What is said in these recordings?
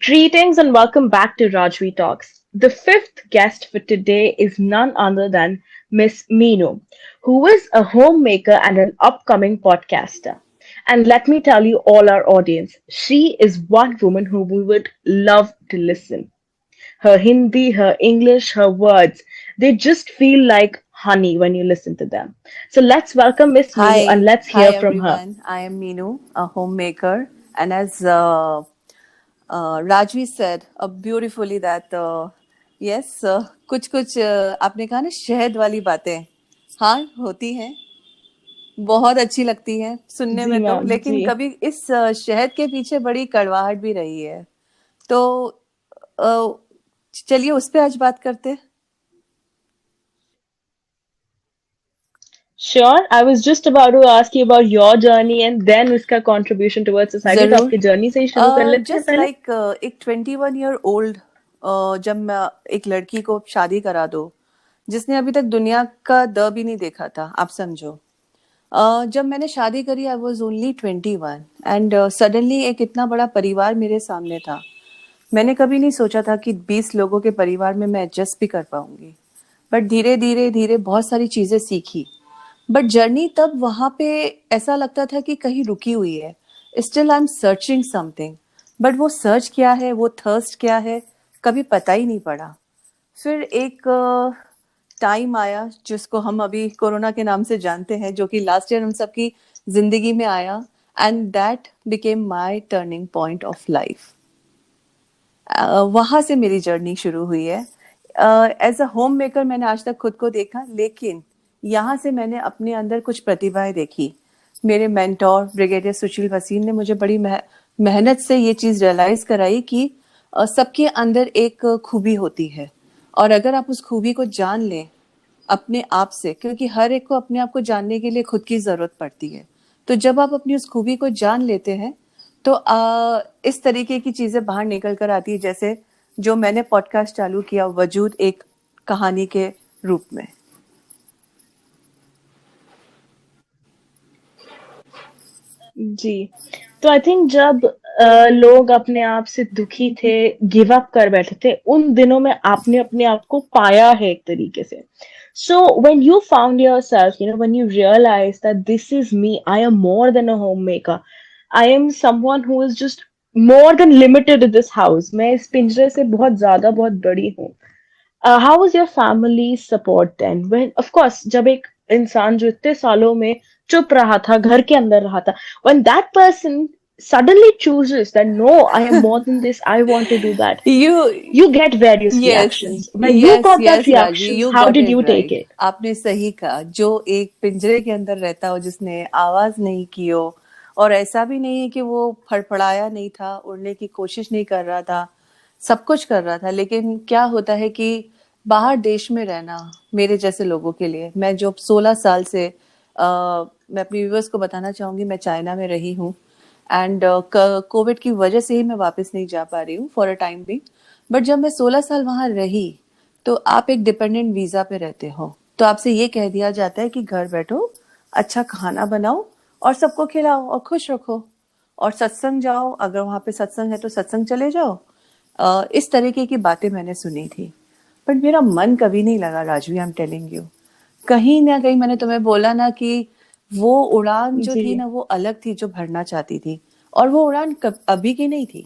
Greetings and welcome back to Rajvi Talks. The fifth guest for today is none other than Miss Meenu, who is a homemaker and an upcoming podcaster. And let me tell you, all our audience, she is one woman who we would love to listen. Her Hindi, her English, her words, they just feel like honey when you listen to them. So let's welcome Miss Meenu and let's Hi hear from her. everyone. I am Meenu, a homemaker, and as Rajvi said beautifully that yes, कुछ कुछ आपने कहा ना शहद वाली बातें, हाँ होती हैं, बहुत अच्छी लगती हैं सुनने जी में तो, मैम, लेकिन जी। कभी इस शहद के पीछे बड़ी कड़वाहट भी रही है। तो अ, चलिए उस पे आज बात करते हैं। Sure, I was just about to ask you about your journey and then उसका contribution towards society. तो जरूर। आपकी journey से ही शुरू कर लेते हैं जस्ट पहले. लाइक एक 21 ईयर ओल्ड, जब मैं एक लड़की को शादी करा दो जिसने अभी तक दुनिया का द भी नहीं देखा था, आप समझो। जब मैंने शादी करी I was only 21 and suddenly एक इतना बड़ा परिवार मेरे सामने था। मैंने कभी नहीं सोचा था कि 20 लोगों के परिवार में मैं एडजस्ट भी कर पाऊंगी, बट धीरे धीरे धीरे बहुत सारी चीजें सीखी। बट जर्नी तब वहां पे ऐसा लगता था कि कहीं रुकी हुई है, still I am searching something. But वो सर्च क्या है, वो थर्स्ट क्या है, कभी पता ही नहीं पड़ा। फिर एक टाइम आया जिसको हम अभी कोरोना के नाम से जानते हैं, जो कि लास्ट ईयर हम सबकी जिंदगी में आया, and that became my turning point of life. वहां से मेरी जर्नी शुरू हुई है। एज अ होम मेकर मैंने आज तक खुद को देखा, लेकिन यहाँ से मैंने अपने अंदर कुछ प्रतिभाएं देखी। मेरे मेंटोर ब्रिगेडियर सुशील भसीन ने मुझे बड़ी मेहनत से ये चीज रियलाइज कराई कि सबके अंदर एक खूबी होती है, और अगर आप उस खूबी को जान लें अपने आप से, क्योंकि हर एक को अपने आप को जानने के लिए खुद की जरूरत पड़ती है। तो जब आप अपनी उस खूबी को जान लेते हैं तो इस तरीके की चीजें बाहर निकल कर आती है, जैसे जो मैंने पॉडकास्ट चालू किया वजूद एक कहानी के रूप में। जी। तो आई थिंक जब लोग अपने आप से दुखी थे, गिव अप कर बैठे थे, उन दिनों में आपने अपने आप को पाया है एक तरीके से. So when you found yourself, when you realized that this is me, I am more than a homemaker. I am someone who is just more than limited in this house. मैं इस पिंजरे से बहुत ज्यादा बहुत बड़ी हूँ. How was your family support then? When, of course, जब एक इंसान जो इतने सालों में चुप रहा था, घर के अंदर रहा था, when that person suddenly chooses that no, I am more than this, I want to do that, you you get various yes reactions. When you yes got that yes Rajvi, reactions, you how got did it you take right. it? आपने सही कहा, जो एक पिंजरे के अंदर रहता हो, जिसने आवाज नहीं की हो, और ऐसा भी नहीं है कि वो फड़फड़ाया नहीं था, उड़ने की कोशिश नहीं कर रहा था, सब कुछ कर रहा था। लेकिन क्या होता है कि बाहर देश में रहना मेरे जैसे लोगों के लिए, मैं जो 16 साल से मैं अपने व्यूअर्स को बताना चाहूंगी, मैं चाइना में रही हूँ, एंड कोविड की वजह से ही मैं वापस नहीं जा पा रही हूँ फॉर अ टाइम भी। बट जब मैं 16 साल वहां रही, तो आप एक डिपेंडेंट वीजा पे रहते हो, तो आपसे ये कह दिया जाता है कि घर बैठो, अच्छा खाना बनाओ और सबको खिलाओ और खुश रखो, और सत्संग जाओ, अगर वहां पे सत्संग है तो सत्संग चले जाओ। इस तरीके की बातें मैंने सुनी थी। बट मेरा मन कभी नहीं लगा राजवी, आई एम टेलिंग यू। कहीं ना कहीं मैंने तुम्हें बोला ना कि वो उड़ान जो जी. थी ना, वो अलग थी जो भरना चाहती थी। और वो उड़ान अभी की नहीं थी,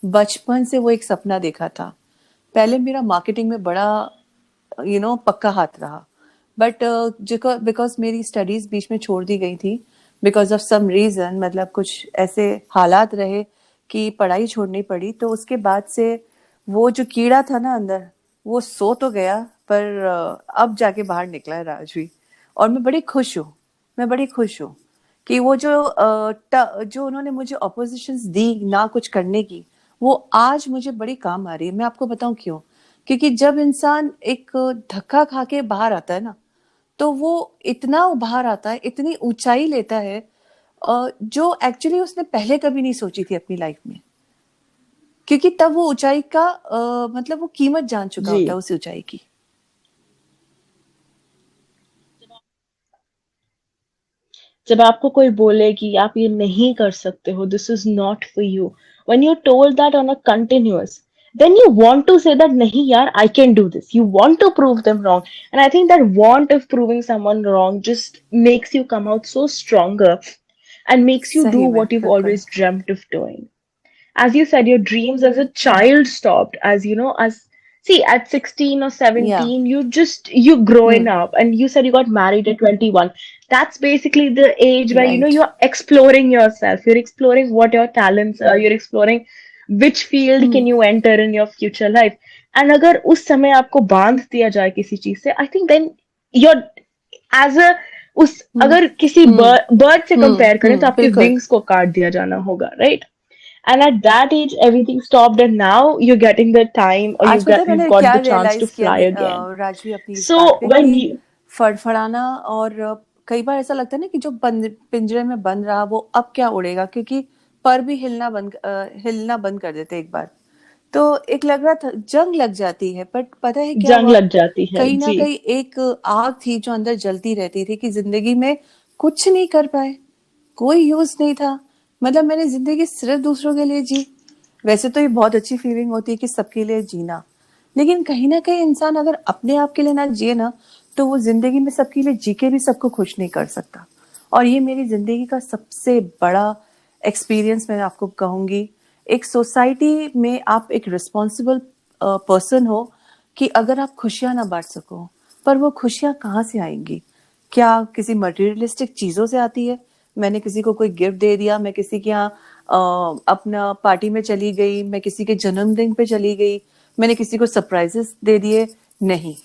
बचपन से वो एक सपना देखा था। पहले मेरा मार्केटिंग में बड़ा पक्का हाथ रहा, बट बिकॉज मेरी स्टडीज बीच में छोड़ दी गई थी, बिकॉज ऑफ सम रीजन, मतलब कुछ ऐसे हालात रहे कि पढ़ाई छोड़नी पड़ी। तो उसके बाद से वो जो कीड़ा था ना अंदर, वो सो तो गया, पर अब जाके बाहर निकला है राजवी। और मैं बड़ी खुश हूँ, मैं बड़ी खुश हूँ कि वो जो उन्होंने मुझे ऑपोजिशंस दी ना कुछ करने की, वो आज मुझे बड़ी काम आ रही है। मैं आपको बताऊं क्यों? क्योंकि जब इंसान एक धक्का खा के बाहर आता है ना, तो वो इतना उभार आता है, इतनी ऊंचाई लेता है, जो एक्चुअली उसने पहले कभी नहीं सोची थी अपनी लाइफ में। क्योंकि तब वो ऊंचाई का मतलब वो कीमत जान चुका जी. होता है उस ऊंचाई की। जब आपको कोई बोले कि आप ये नहीं कर सकते हो, this is not for you, when you're told that on a continuous, then you want to say that nahi yaar, I can do this. You want to prove them wrong. And I think that want of proving someone wrong just makes you come out so stronger and makes you do सही में, what you've बिल्कुल। always dreamt of doing. As you said, your dreams as a child stopped. As you know, as see, at 16 or या 17, you growing hmm. up, and you said you got married at 21. That's basically the age where right. you're exploring yourself. You're exploring what your talents are. You're exploring which field hmm can you enter in your future life. And अगर उस समय आपको बांध दिया जाए किसी चीज से, I think then you're as a उस हम्म अगर किसी हम्म बर्ड से कंपेयर करें तो आपके बिल्कुल। विंग्स को काट दिया जाना होगा, right? And at that age everything stopped, and now you're getting the time, or आज पता है you've मैंने got क्या the chance to रियलाइज किया fly again. राजवी अपनी इस So बात पे when कि you फड़फड़ाना और कई बार ऐसा लगता है ना कि जो पिंजरे में बंद रहा वो अब क्या उड़ेगा, क्योंकि पर भी हिलना बंद कर देते एक बार। तो एक लग रहा था जंग लग जाती है, बट पता है क्या जंग हुआ? लग जाती है कहीं ना जी। कहीं एक आग थी जो अंदर जलती रहती थी कि जिंदगी में कुछ नहीं कर पाए, कोई यूज नहीं था। मतलब मैंने जिंदगी सिर्फ दूसरों के लिए जी। वैसे तो ये बहुत अच्छी फीलिंग होती है कि सबके लिए जीना, लेकिन कहीं ना कहीं इंसान अगर अपने आप के लिए ना जिए ना, तो वो जिंदगी में सबके लिए जी के भी सबको खुश नहीं कर सकता। और ये मेरी जिंदगी का सबसे बड़ा एक्सपीरियंस मैं आपको कहूंगी। एक सोसाइटी में आप एक रिस्पॉन्सिबल पर्सन हो कि अगर आप खुशियां ना बांट सको, पर वो खुशियां कहाँ से आएंगी? क्या किसी मटेरियलिस्टिक चीजों से आती है? मैंने किसी को कोई गिफ्ट दे दिया, मैं किसी के यहाँ अपना पार्टी में चली गई, मैं किसी के जन्मदिन पे चली गई, मैंने किसी को सरप्राइजेस दे दिए। नहीं,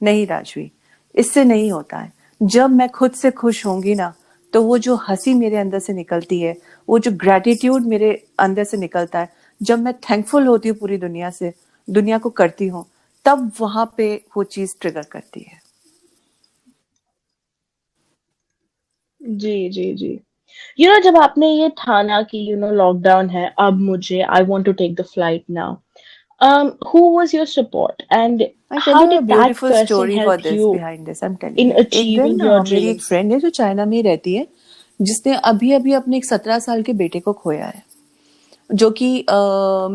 नहीं राजवी, इससे नहीं होता है। जब मैं खुद से खुश होंगी ना, तो वो जो हंसी मेरे अंदर से निकलती है, वो जो ग्रेटिट्यूड मेरे अंदर से निकलता है, जब मैं थैंकफुल होती हूँ पूरी दुनिया से, दुनिया को करती हूँ, तब वहां पे वो चीज ट्रिगर करती है। जी जी जी। जब आपने ये ठाना कि लॉकडाउन है, अब मुझे I want to take the flight now, who was your support, and I tell how you uh did that beautiful person story for help this, you behind this I am telling in you. एक दिन achieving your मेरी एक dreams? Friend है जो China में ही रहती है, जिसने अभी अभी अपने एक 17 साल के बेटे को खोया है, जो कि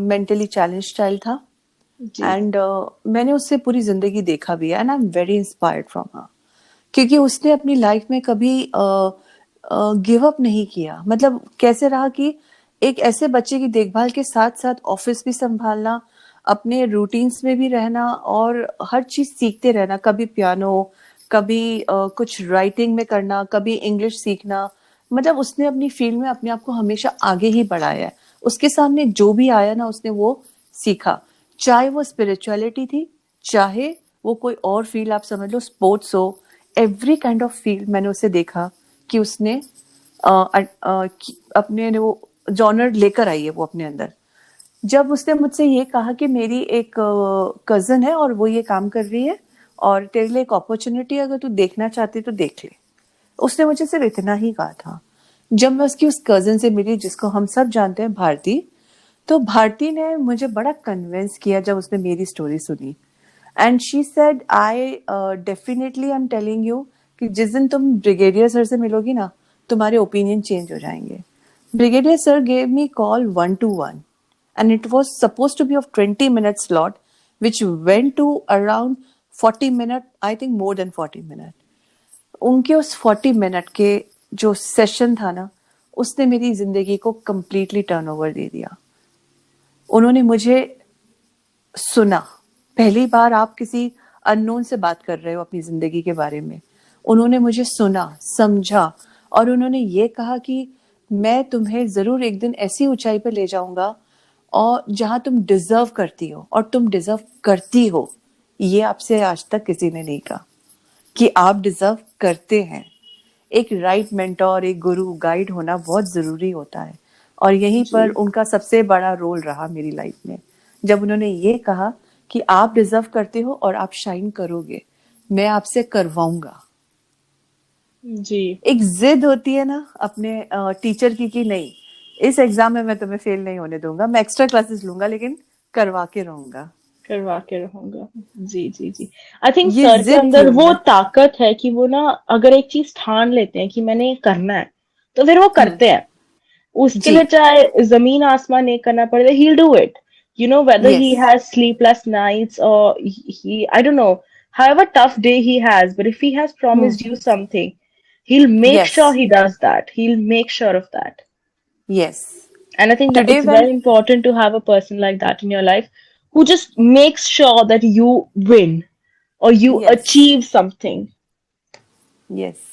मेंटली चैलेंज चाइल्ड था। जी एंड मैंने उससे पूरी जिंदगी देखा भी है, and I am very inspired from her, क्योंकि उसने अपनी लाइफ में कभी गिव अप नहीं किया। मतलब कैसे रहा कि एक ऐसे बच्चे की देखभाल के साथ साथ ऑफिस भी संभालना, अपने रूटीन्स में भी रहना और हर चीज सीखते रहना, कभी पियानो, कभी कुछ राइटिंग में करना, कभी इंग्लिश सीखना। मतलब उसने अपनी फील्ड में अपने आप को हमेशा आगे ही बढ़ाया है। उसके सामने जो भी आया ना, उसने वो सीखा, चाहे वो स्पिरिचुअलिटी थी, चाहे वो कोई और फील्ड आप समझ लो, स्पोर्ट्स हो, एवरी काइंड ऑफ फील्ड मैंने उसे देखा कि उसने अपने वो जॉनर लेकर आई है वो अपने अंदर। जब उसने मुझसे ये कहा कि मेरी एक कजन है और वो ये काम कर रही है और तेरे लिए एक अपॉर्चुनिटी, अगर तू देखना चाहती तो देख ले, उसने मुझे सिर्फ इतना ही कहा था। जब मैं उसकी उस कजन से मिली जिसको हम सब जानते हैं, भारती, तो भारती ने मुझे बड़ा कन्विंस किया जब उसने मेरी स्टोरी सुनी। And she said I definitely I am telling you कि जिस दिन तुम ब्रिगेडियर सर से मिलोगी ना, तुम्हारे ओपिनियन चेंज हो जाएंगे। Brigadier sir gave me call 1 to 1 and it was supposed to be of 20-minute slot which went to around 40 minute, I think more than 40 minute। उनके उस 40 मिनट के जो सेशन था ना, उसने मेरी जिंदगी को कंप्लीटली टर्न ओवर दे दिया। उन्होंने मुझे सुना, पहली बार आप किसी अननोन से बात कर रहे हो अपनी जिंदगी के बारे में, उन्होंने मुझे सुना, समझा, और उन्होंने ये कहा कि मैं तुम्हें जरूर एक दिन ऐसी ऊंचाई पर ले जाऊंगा और जहां तुम डिजर्व करती हो, और तुम डिजर्व करती हो। ये आपसे आज तक किसी ने नहीं कहा कि आप डिजर्व करते हैं। एक राइट मेंटोर, एक गुरु, गाइड होना बहुत जरूरी होता है, और यहीं पर जी उनका सबसे बड़ा रोल रहा मेरी लाइफ में। जब उन्होंने ये कहा कि आप डिजर्व करते हो और आप शाइन करोगे, मैं आपसे करवाऊंगा। जी एक जिद होती है ना अपने टीचर की कि नहीं, इस एग्जाम में मैं तुम्हें फेल नहीं होने दूंगा, मैं एक्स्ट्रा क्लासेस लूंगा लेकिन करवा के रहूंगा। करवा के रहूंगा। जी जी जी। आई थिंक ये सर के जिद थी अंदर वो उनमें। ताकत है कि वो ना, अगर एक चीज ठान लेते हैं कि मैंने ये करना है, तो फिर वो हम्म। करते हैं। उसके जी। लिए चाहे जमीन आसमान एक करना पड़े, he'll do it. You know, whether he yes. has sleepless nights or I don't know, however tough day he has, but if he has hmm. promised you something, he'll make yes. sure he does that. He'll make sure of that. Yes. And I think that today it's when very important to have a person like that in your life who just makes sure that you win or you yes. achieve something. Yes.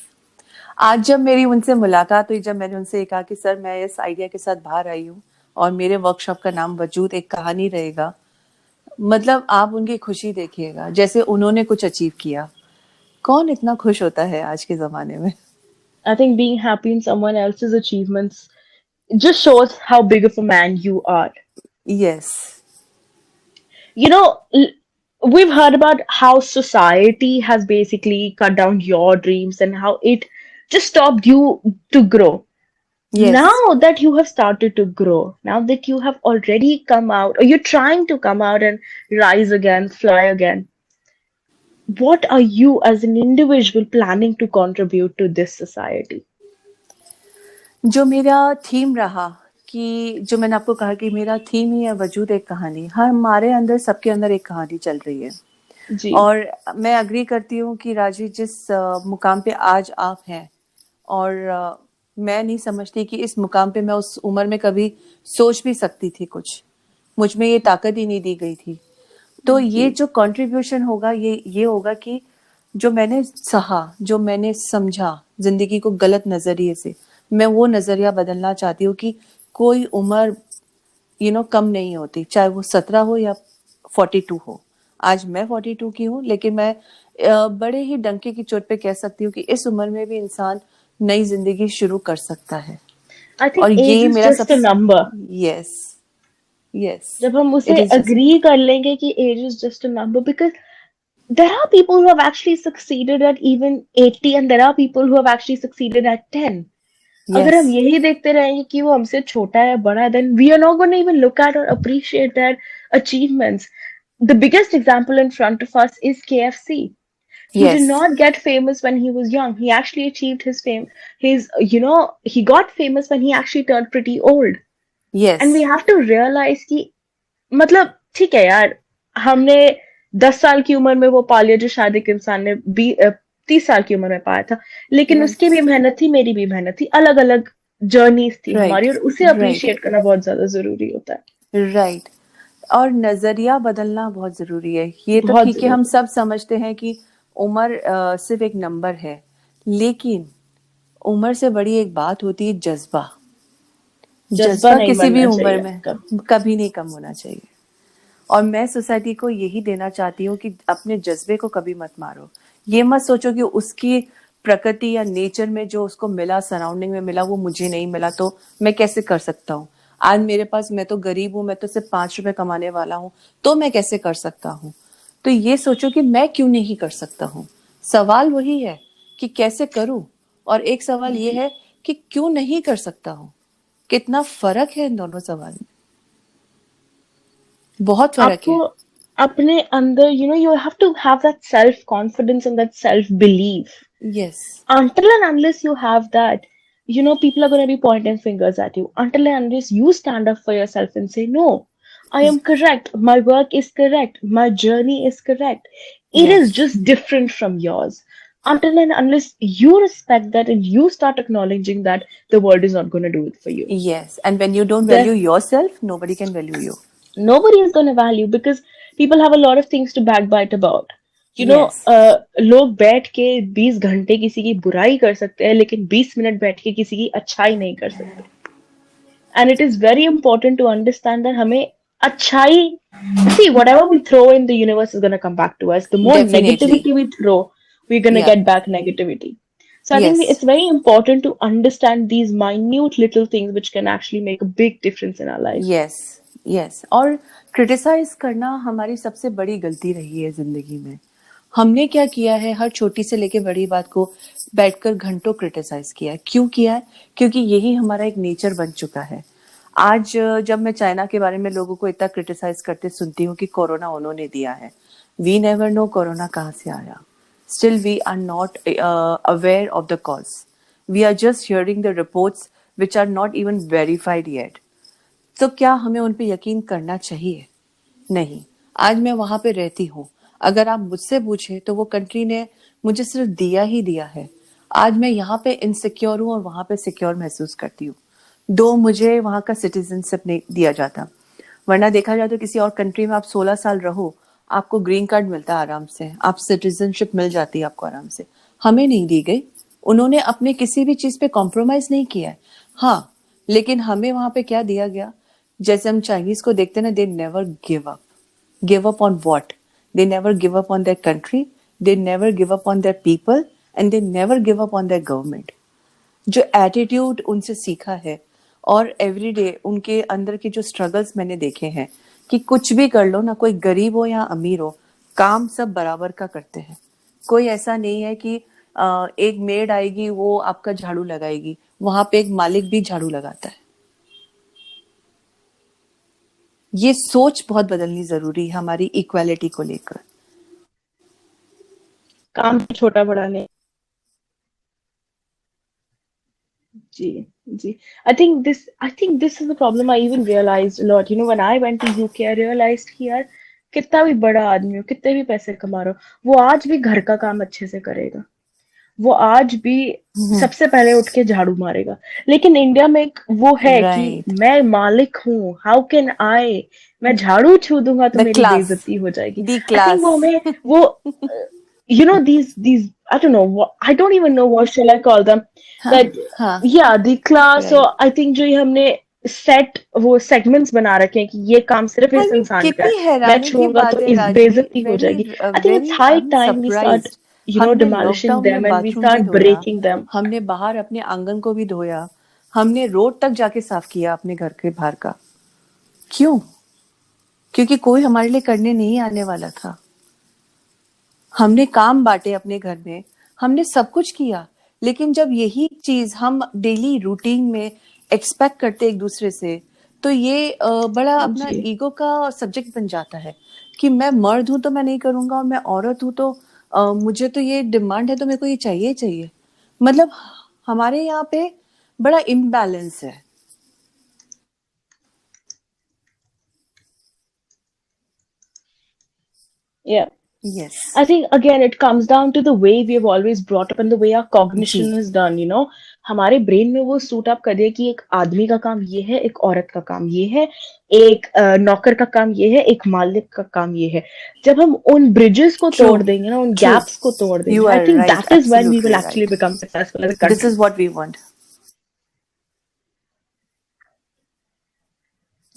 आज जब मेरी उनसे मुलाकात हुई, जब मैंने उनसे ये कहा कि सर मैं इस आइडिया के साथ बाहर आई हूँ और मेरे वर्कशॉप का नाम वजूद एक कहानी रहेगा, मतलब आप उनकी खुशी देखिएगा, जैसे उन्होंने कुछ अचीव किया। कौन इतना खुश होता है आज के जमाने में? I think being happy in someone else's achievements just shows how big of a man you are. Yes. You know, we've heard about how society has basically cut down your dreams and how it just stopped you to grow. Yes. Now that you have started to grow, now that you have already come out, or you're trying to come out and rise again, fly again, what are you as an individual planning to contribute to this society? जो मेरा theme रहा, कि जो मैंने आपको कहा कि मेरा थीम ही है वजूद एक कहानी, हमारे अंदर सबके अंदर एक कहानी चल रही है। जी, और मैं अग्री करती हूँ कि राजी जिस मुकाम पे आज आप हैं, और मैं नहीं समझती कि इस मुकाम पे मैं उस उम्र में कभी सोच भी सकती थी कुछ। मुझ में ये ताकत ही नहीं दी गई थी। तो जी, ये जो कंट्रीब्यूशन होगा, ये होगा कि जो मैंने सहा, जो मैंने समझा जिंदगी को गलत नजरिए से, मैं वो नजरिया बदलना चाहती हूँ कि कोई उम्र कम नहीं होती, चाहे वो 17 हो या 42 हो। आज मैं 42 की हूँ, लेकिन मैं बड़े ही डंके की चोट पे कह सकती हूँ कि इस उम्र में भी इंसान नई जिंदगी शुरू कर सकता है। I और think age ये is मेरा सब। just a number. Yes. Yes. जब हम इट उसे इज जस्ट। agree कर लेंगे कि age is just a number, because there are people who have actually succeeded at even 80 and there are people who have actually succeeded at 10. अगर yes. हम यही देखते रहेंगे कि वो हमसे छोटा है बड़ा है, then we are not going to even look at or appreciate their achievements. The biggest example in front of us is KFC. He did yes. not get famous when he was young. He actually achieved his fame. He got famous when he actually turned pretty old. Yes. And we have to realize कि मतलब ठीक है यार, हमने 10 साल की उम्र में वो पा लिया जो शायद एक इंसान ने 30 साल की उम्र में पाया था, लेकिन राइट। उसकी भी मेहनत थी, मेरी भी मेहनत थी, अलग अलग जर्नीज थी राइट। हमारी, और उसे राइट। अप्रिशिएट करना बहुत ज्यादा जरूरी होता है। राइट। और नजरिया बदलना बहुत जरूरी है। ये तो बहुत ठीक है, हम जरूरी। सब समझते हैं कि उम्र सिर्फ एक नंबर है, लेकिन उम्र से बड़ी एक बात होती है, जज्बा। जज्बा जज्बा नहीं किसी भी मरना उम्र चाहिए में कब। कभी नहीं कम होना चाहिए। और मैं सोसाइटी को यही देना चाहती हूँ कि अपने जज्बे को कभी मत मारो। ये मत सोचो कि उसकी प्रकृति या नेचर में जो उसको मिला, सराउंडिंग में मिला, वो मुझे नहीं मिला, तो मैं कैसे कर सकता हूँ। आज मेरे पास, मैं तो गरीब हूँ, मैं तो सिर्फ 5 रुपए कमाने वाला हूँ, तो मैं कैसे कर सकता हूँ। तो ये सोचो कि मैं क्यों नहीं कर सकता हूँ। सवाल वही है कि कैसे करूं, और एक सवाल ये जी। है कि क्यों नहीं कर सकता हूँ। कितना फर्क है इन दोनों सवाल में, बहुत फर्क आपको है। अपने अंदर, you have to have that self confidence and that self belief. Yes. Until and unless you have that, people are going to be pointing fingers at you. Until and unless you stand up for yourself and say, no, I am correct. My work is correct. My journey is correct. It yes. is just different from yours. Until and unless you respect that and you start acknowledging that, the world is not going to do it for you. Yes, and when you don't Then value yourself, nobody can value you. nobody is going to value, because people have a lot of things to backbite about. Yes, लोग बैठ के 20 घंटे किसी की बुराई कर सकते हैं, लेकिन 20 मिनट बैठ के किसी की अच्छाई नहीं कर सकते। And it is very important to understand that हमें अच्छाई, see, whatever we throw in the universe is going to come back to us. The more definitely. negativity we throw, we're going to Yeah. get back negativity. So I think Yes. it's very important to understand these minute little things which can actually make a big difference in our life. Yes. Yes. और criticise करना हमारी सबसे बड़ी गलती रही है जिंदगी में। हमने क्या किया है, हर छोटी से लेके बड़ी बात को बैठकर घंटों क्रिटिसाइज किया है। क्यों किया है? क्योंकि यही हमारा एक नेचर बन चुका है। आज जब मैं चाइना के बारे में लोगों को इतना क्रिटिसाइज करते सुनती हूँ कि कोरोना उन्होंने दिया है, वी नेवर नो कोरोना कहाँ से आया. Still, we are not aware of the cause. We are just hearing the reports which are not even verified yet. तो क्या हमें उन पे यकीन करना चाहिए? नहीं. आज मैं वहां पे रहती हूँ. अगर आप मुझसे पूछे तो वो कंट्री ने मुझे सिर्फ दिया ही दिया है. आज मैं यहाँ पे इनसिक्योर हूँ और वहां पे सिक्योर महसूस करती हूँ. दो मुझे वहां का सिटीजनशिप नहीं दिया जाता, वरना देखा जाए तो किसी और कंट्री में आप 16 साल रहो, आपको ग्रीन कार्ड मिलता है आराम से, आप सिटीजनशिप मिल जाती है आपको आराम से. हमें नहीं दी गई. उन्होंने अपने किसी भी चीज पे कॉम्प्रोमाइज नहीं किया है. हाँ, लेकिन हमें वहां पे क्या दिया गया? जैसे हम चाइनीज को देखते ना, they never give up. Give up on what? They never give up on their country, they never give up on their people, and they never give up on their government. जो attitude उनसे सीखा है, और everyday उनके अंदर के जो struggles मैंने देखे हैं कि कुछ भी कर लो ना, कोई गरीब हो या अमीर हो, काम सब बराबर का करते हैं. कोई ऐसा नहीं है कि एक मेड आएगी वो आपका झाड़ू लगाएगी. वहां पे एक मालिक भी झाड़ू लगाता है. ये सोच बहुत बदलनी जरूरी है हमारी इक्वालिटी को लेकर. काम छोटा बड़ा नहीं. जी, जी. I think this is the problem I even realized a lot. When I went to UK, I realized कि यार कितना भी बड़ा आदमी हो, कितने भी पैसे कमा रहा हो, वो आज भी घर का काम अच्छे से करेगा. वो आज भी सबसे पहले उठ के झाड़ू मारेगा. लेकिन इंडिया में एक वो है कि राइट. मैं मालिक हूँ, हाउ कैन आई, मैं झाड़ू छू दूंगा तो द मेरी क्लास. बेइज्जती हो जाएगी. द आई थिंक वो क्लास. हमें वो these I don't know what, I don't even know what shall I call them, हाँ. that हाँ. yeah, the class. राइट. और आई थिंक जो ये हमने सेट वो सेगमेंट्स बना रखे हैं कि ये काम सिर्फ आई इस मीन इंसान का है, कितनी मैं हैरानी की छूऊंगा तो बात है इस राजवी. बेइज्जती हो वेरी जाएगी. I think it's very I high am time we start surprised. हमने demolishing लॉकडाउन में them and we बाथरूम भी start धोया, breaking them. हमने बाहर अपने आंगन को भी धोया, हमने रोड तक जाके साफ किया अपने घर के बाहर का. क्यों? क्योंकि कोई हमारे लिए करने नहीं आने वाला था. हमने काम बांटे अपने घर में, हमने सब कुछ किया. लेकिन जब यही चीज हम डेली रूटीन में एक्सपेक्ट करते एक दूसरे से, तो ये बड़ा अपना जी. ईगो का सब्जेक्ट बन जाता है कि मैं मर्द हूं तो मैं नहीं करूंगा, और मैं औरत हूं तो मुझे तो ये डिमांड है तो मेरे को ये चाहिए ही चाहिए. मतलब हमारे यहाँ पे बड़ा इम्बैलेंस है. Yeah. Yes. I think again it comes down to the way we have always brought up and the way our जी. cognition is done. हमारे ब्रेन में वो सूट अप कर दिया कि एक आदमी का काम ये है, एक औरत का काम ये है, एक नौकर का काम ये है, एक मालिक का काम ये है. जब हम उन ब्रिजेस को ट्रू. तोड़ देंगे ना, उन ट्रू. गैप्स को तोड़ यू देंगे, I are think right. That is when we will absolutely actually right. Become successful as a this country. Is what we want.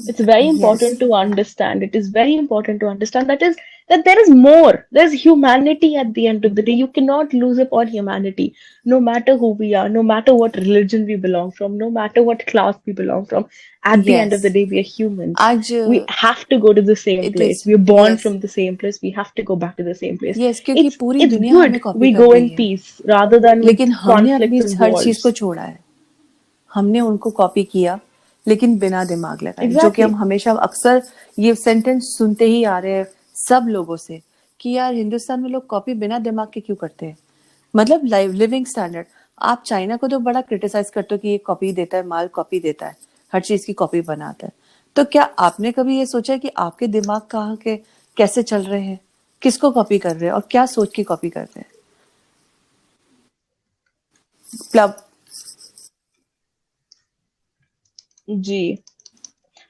It's very yes. important to understand. It is very important to understand that there is more. There's humanity at the end of the day. You cannot lose upon humanity, no matter who we are, no matter what religion we belong from, no matter what class we belong from. At the end of yes. the day, we are humans. आज We have to go to the same it place. Is. We are born yes. from the same place. We have to go back to the same place. Yes, क्योंकि It's पूरी it's दुनिया हमें good copy we कर go रही in है, peace rather than with लेकिन हमने अपनी conflicts and हर चीज को wars. छोड़ा है. हमने उनको कॉपी किया, लेकिन बिना दिमाग लगाए. जो कि हम Exactly. हमेशा अक्सर ये सेंटेंस सुनते ही आ रहे हैं सब लोगों से कि यार हिंदुस्तान में लोग कॉपी बिना दिमाग के क्यों करते हैं. मतलब लाइव लिविंग स्टैंडर्ड. आप चाइना को तो बड़ा क्रिटिसाइज करते हो कि ये कॉपी देता है, माल कॉपी देता है, हर चीज की कॉपी बनाता है. तो क्या आपने कभी ये सोचा है कि आपके दिमाग कहाँ के कैसे चल रहे हैं, किसको कॉपी कर रहे हैं, और क्या सोच के कॉपी कर रहे हैं? प्लब. G.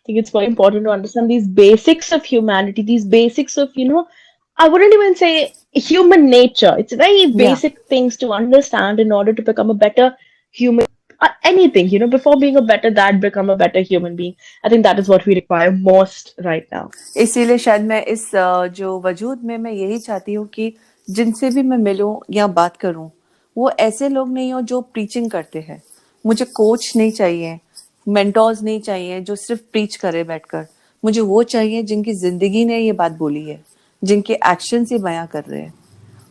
Think it's very important to understand these basics of humanity, these basics of, I wouldn't even say human nature. It's very या. basic things to understand in order to become a better human. Anything, before being a better dad, become a better human being. I think that is what we require most right now. इसीलिए शायद मैं इस जो वजूद में मैं यही चाहती हूँ कि जिनसे भी मैं मिलूं या बात करूं, वो ऐसे लोग नहीं हो जो प्रीचिंग करते हैं. मुझे कोच नहीं चाहिए, मेंटोर्स नहीं चाहिए जो सिर्फ प्रीच करे बैठकर. मुझे वो चाहिए जिनकी जिंदगी ने ये बात बोली है, जिनके एक्शन से बयां कर रहे हैं.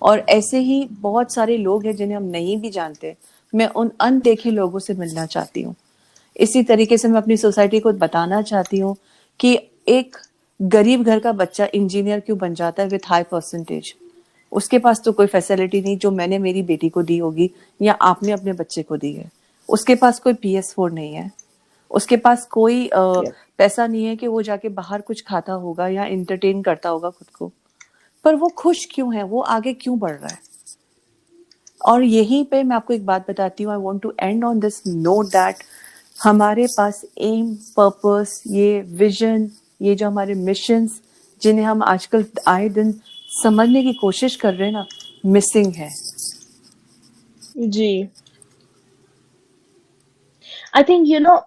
और ऐसे ही बहुत सारे लोग हैं जिन्हें हम नहीं भी जानते. मैं उन अनदेखे लोगों से मिलना चाहती हूँ. इसी तरीके से मैं अपनी सोसाइटी को बताना चाहती हूँ कि एक गरीब घर का बच्चा इंजीनियर क्यों बन जाता है विथ हाई परसेंटेज, उसके पास तो कोई फैसिलिटी नहीं जो मैंने मेरी बेटी को दी होगी या आपने अपने बच्चे को दी है। उसके पास कोई PS4 नहीं है, उसके पास कोई Yeah. पैसा नहीं है कि वो जाके बाहर कुछ खाता होगा या इंटरटेन करता होगा खुद को, पर वो खुश क्यों है, वो आगे क्यों बढ़ रहा है। और यहीं पे मैं आपको एक बात बताती हूँ, I want to end on this note that हमारे पास एम, पर्पस, ये विजन, ये जो हमारे मिशंस जिन्हें हम आजकल आए दिन समझने की कोशिश कर रहे हैं ना, मिसिंग है। जी, I think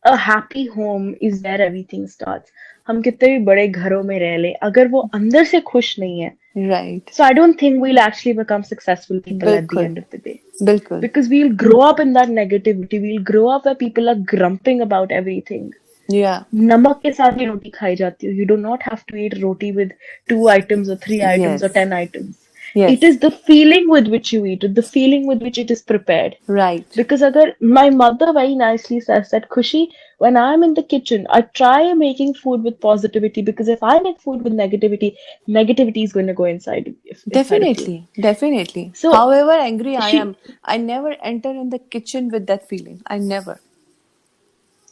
a happy home is where everything starts. हम कितने भी बड़े घरों में रह ले, अगर वो अंदर से खुश नहीं है, right, so I don't think we'll actually become successful people at the बिल्कुल end of the day. बिल्कुल, Because we'll grow up in that negativity. We'll grow up where people are grumping about everything. या नमक के साथ ही रोटी खाई जाती है. You do not have to eat roti with 2 items or 3 items or yes 10 items. It yes, is the feeling with which you eat it, the feeling with which it is prepared. Right, Because agar my mother very nicely says that Khushi, when I'm in the kitchen, I try making food with positivity because if I make food with negativity, negativity is going to go inside of you. definitely definitely, So however angry I she, am, I never enter in the kitchen with that feeling, I never.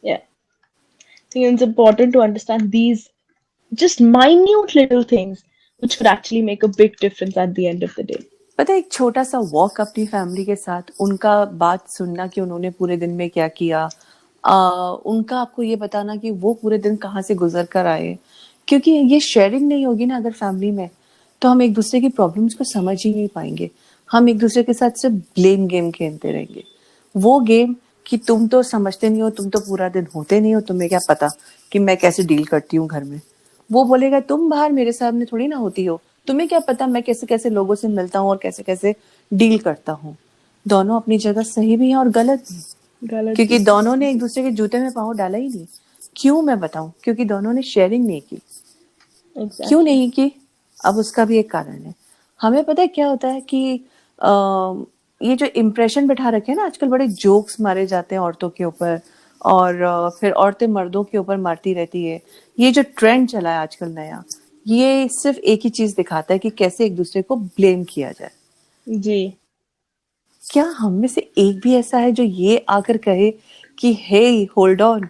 yeah, I think it's important to understand these just minute little things which could actually make a big difference at the end of the day. पता है, एक छोटा सा walk अपनी family के साथ, उनका बात सुनना कि उन्होंने पूरे दिन में क्या किया, उनका आपको ये बताना कि वो पूरे दिन कहाँ से गुजर कर आए, क्योंकि ये शेयरिंग नहीं होगी ना अगर फैमिली में, तो हम एक दूसरे की प्रॉब्लम्स को समझ ही नहीं पाएंगे। हम एक दूसरे के साथ सिर्फ ब्लेम गेम खेलते रहेंगे, वो गेम कि तुम तो समझते नहीं हो, तुम तो पूरा दिन होते नहीं हो, तुम्हें क्या पता कि मैं कैसे डील करती हूँ घर में। वो बोलेगा तुम बाहर मेरे सामने थोड़ी ना होती हो, तुम्हें क्या पता मैं कैसे कैसे लोगों से मिलता हूँ और कैसे कैसे डील करता हूँ। दोनों अपनी जगह सही भी हैं और गलत भी, गलत क्योंकि भी दोनों ने एक दूसरे के जूते में पाँव डाला ही नहीं। क्यों, मैं बताऊं, क्योंकि दोनों ने शेयरिंग नहीं की। क्यों एग्जैक्टली नहीं की, अब उसका भी एक कारण है। हमें पता है क्या होता है कि ये जो इम्प्रेशन बिठा रखे हैं ना आजकल, बड़े जोक्स मारे जाते हैं औरतों के ऊपर, और फिर औरतें मर्दों के ऊपर मारती रहती है। ये जो ट्रेंड चला है आजकल नया, ये सिर्फ एक ही चीज दिखाता है कि कैसे एक दूसरे को ब्लेम किया जाए। जी क्या हम में से एक भी ऐसा है जो ये आकर कहे कि हे होल्ड ऑन,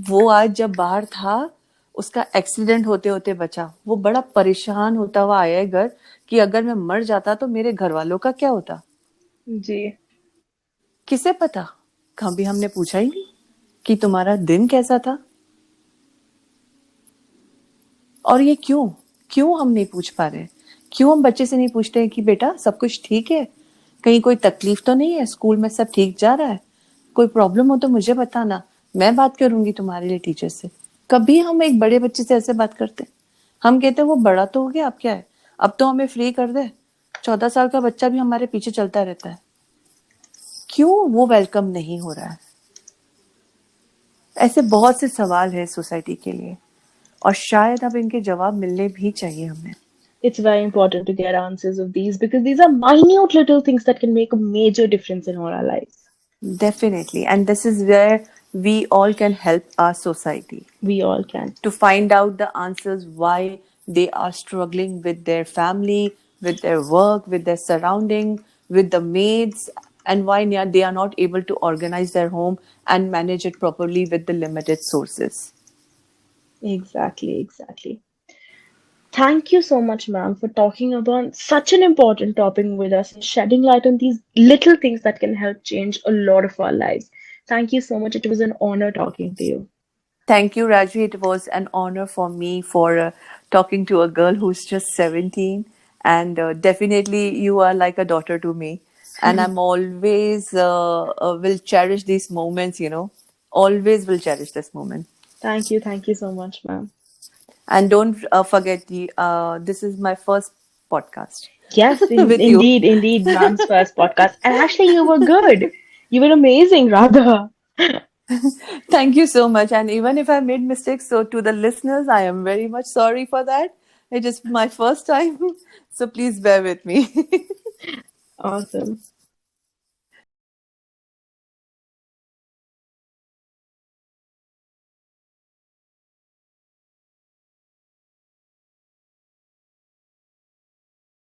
वो आज जब बाहर था, उसका एक्सीडेंट होते होते बचा, वो बड़ा परेशान होता हुआ आया है घर कि अगर मैं मर जाता तो मेरे घर वालों का क्या होता। जी किसे पता, कभी हमने पूछा ही नहीं कि तुम्हारा दिन कैसा था। और ये क्यों, क्यों हम नहीं पूछ पा रहे, क्यों हम बच्चे से नहीं पूछते हैं कि बेटा सब कुछ ठीक है, कहीं कोई तकलीफ तो नहीं है, स्कूल में सब ठीक जा रहा है, कोई प्रॉब्लम हो तो मुझे बताना, मैं बात करूंगी तुम्हारे लिए टीचर से। कभी हम एक बड़े बच्चे से ऐसे बात करते हैं? हम कहते हैं वो बड़ा तो हो गया, अब क्या है, अब तो हमें फ्री कर दे। 14 साल का बच्चा भी हमारे पीछे चलता रहता है, क्यों वो वेलकम नहीं हो रहा है। ऐसे बहुत से सवाल है सोसाइटी के लिए, और शायद अब इनके जवाब मिलने भी चाहिए हमें। it's very important to get answers of these because these are minute little things that can make a major difference in all our lives. Definitely, and this is where we all can help our society We all can. to find out the answers why they are struggling with their family, with their work, with their surrounding, with the maids, and why they are not able to organize their home and manage it properly with the limited sources. Exactly. Thank you so much, ma'am, for talking about such an important topic with us and shedding light on these little things that can help change a lot of our lives. Thank you so much. It was an honor talking to you. Thank you, Rajvi. It was an honor for me for talking to a girl who's just 17. And definitely, you are like a daughter to me. And I'm always will cherish these moments, always will cherish this moment. Thank you. Thank you so much, ma'am. And don't forget, this is my first podcast Yes, with you. indeed, ma'am's first podcast. And actually, you were good. You were amazing, rather. Thank you so much. And even if I made mistakes, so to the listeners, I am very much sorry for that. It is my first time. So please bear with me. Awesome.